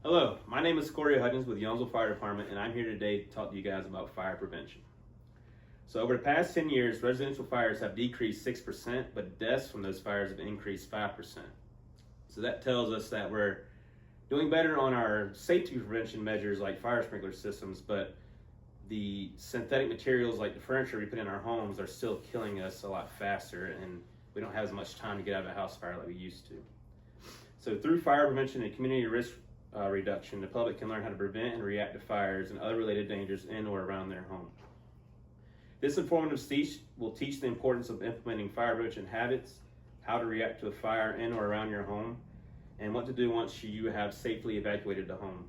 Hello, my name is Hudgins with Youngsville Fire Department, and I'm here today to talk to you guys about fire prevention. So over the past 10 years, residential fires have decreased 6%, but deaths from those fires have increased 5%. So that tells us that we're doing better on our safety prevention measures like fire sprinkler systems, but the synthetic materials like the furniture we put in our homes are still killing us a lot faster, and we don't have as much time to get out of a house fire like we used to. So through fire prevention and community risk reduction, the public can learn how to prevent and react to fires and other related dangers in or around their home. This informative speech will teach the importance of implementing fire prevention habits, how to react to a fire in or around your home, and what to do once you have safely evacuated the home.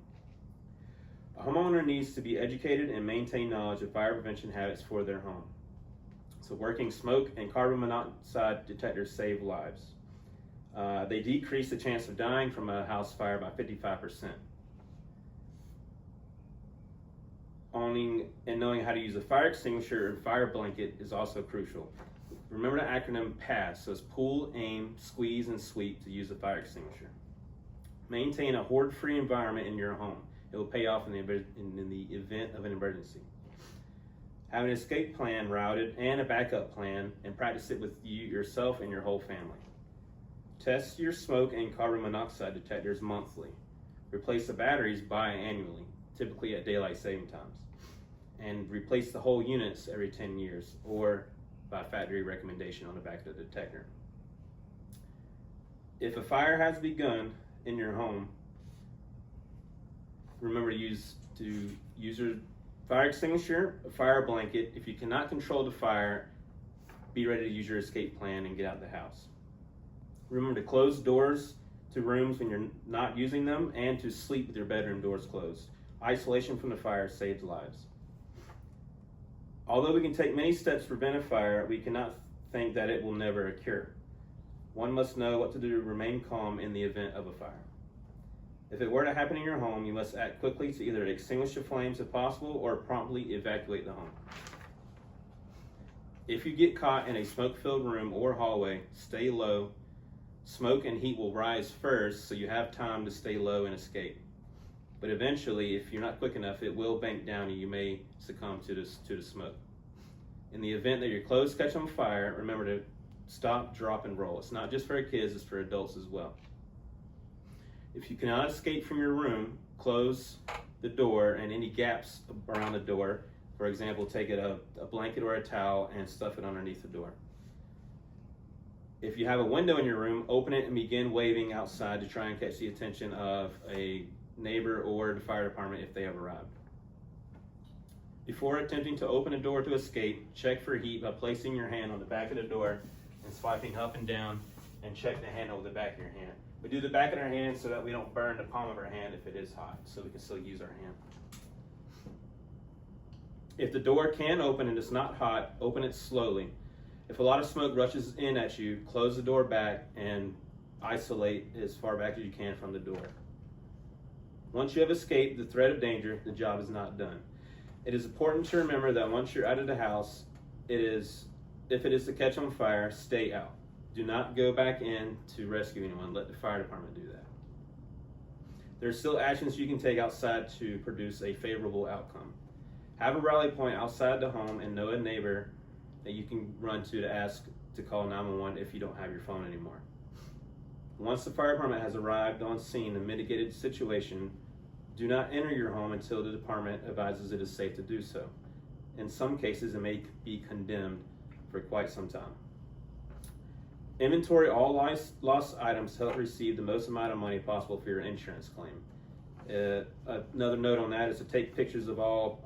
A homeowner needs to be educated and maintain knowledge of fire prevention habits for their home. So working smoke and carbon monoxide detectors save lives. They decrease the chance of dying from a house fire by 55%. Owning and knowing how to use a fire extinguisher and fire blanket is also crucial. Remember the acronym PASS, so it's pull, aim, squeeze, and sweep to use a fire extinguisher. Maintain a hoard-free environment in your home. It will pay off in the event of an emergency. Have an escape plan routed and a backup plan, and practice it with yourself and your whole family. Test your smoke and carbon monoxide detectors monthly. Replace the batteries biannually, typically at daylight saving times. And replace the whole units every 10 years or by factory recommendation on the back of the detector. If a fire has begun in your home, remember to use your fire extinguisher, a fire blanket. If you cannot control the fire, be ready to use your escape plan and get out of the house. Remember to close doors to rooms when you're not using them, and to sleep with your bedroom doors closed. Isolation from the fire saves lives. Although we can take many steps to prevent a fire, we cannot think that it will never occur. One must know what to do to remain calm in the event of a fire. If it were to happen in your home, you must act quickly to either extinguish the flames if possible or promptly evacuate the home. If you get caught in a smoke-filled room or hallway, stay low. Smoke and heat will rise first, so you have time to stay low and escape. But eventually, if you're not quick enough, it will bank down and you may succumb to the smoke. In the event that your clothes catch on fire, remember to stop, drop, and roll. It's not just for kids, it's for adults as well. If you cannot escape from your room, close the door and any gaps around the door. For example, take a blanket or a towel and stuff it underneath the door. If you have a window in your room, open it and begin waving outside to try and catch the attention of a neighbor or the fire department if they have arrived. Before attempting to open a door to escape, check for heat by placing your hand on the back of the door and swiping up and down, and check the handle with the back of your hand. We do the back of our hand so that we don't burn the palm of our hand if it is hot, so we can still use our hand. If the door can open and it's not hot, open it slowly. If a lot of smoke rushes in at you, close the door back and isolate as far back as you can from the door. Once you have escaped the threat of danger, the job is not done. It is important to remember that once you're out of the house, if it is to catch on fire, stay out. Do not go back in to rescue anyone. Let the fire department do that. There are still actions you can take outside to produce a favorable outcome. Have a rally point outside the home and know a neighbor that you can run to ask to call 911 if you don't have your phone anymore. Once the fire department has arrived on scene and mitigated the situation, do not enter your home until the department advises it is safe to do so. In some cases, it may be condemned for quite some time. Inventory all lost items to help receive the most amount of money possible for your insurance claim. Another note on that is to take pictures of all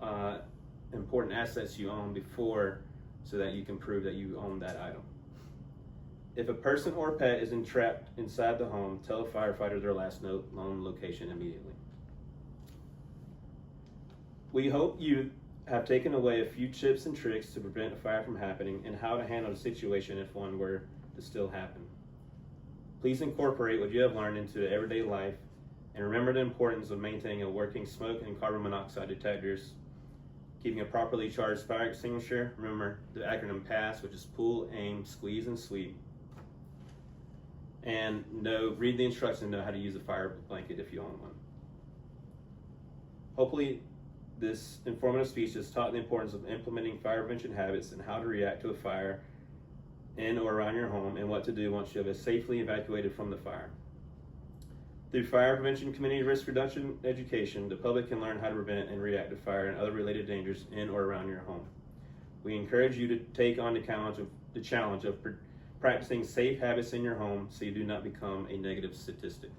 important assets you own before, so that you can prove that you own that item. If a person or pet is entrapped inside the home, tell a firefighter their last known location immediately. We hope you have taken away a few tips and tricks to prevent a fire from happening and how to handle the situation if one were to still happen. Please incorporate what you have learned into everyday life, and remember the importance of maintaining a working smoke and carbon monoxide detectors, keeping a properly charged fire extinguisher. Remember the acronym PASS, which is pull, aim, squeeze, and sweep. And read the instructions and know how to use a fire blanket if you own one. Hopefully, this informative speech has taught the importance of implementing fire prevention habits and how to react to a fire in or around your home and what to do once you have safely evacuated from the fire. Through Fire Prevention Community Risk Reduction education, the public can learn how to prevent and react to fire and other related dangers in or around your home. We encourage you to take on the challenge of practicing safe habits in your home so you do not become a negative statistic.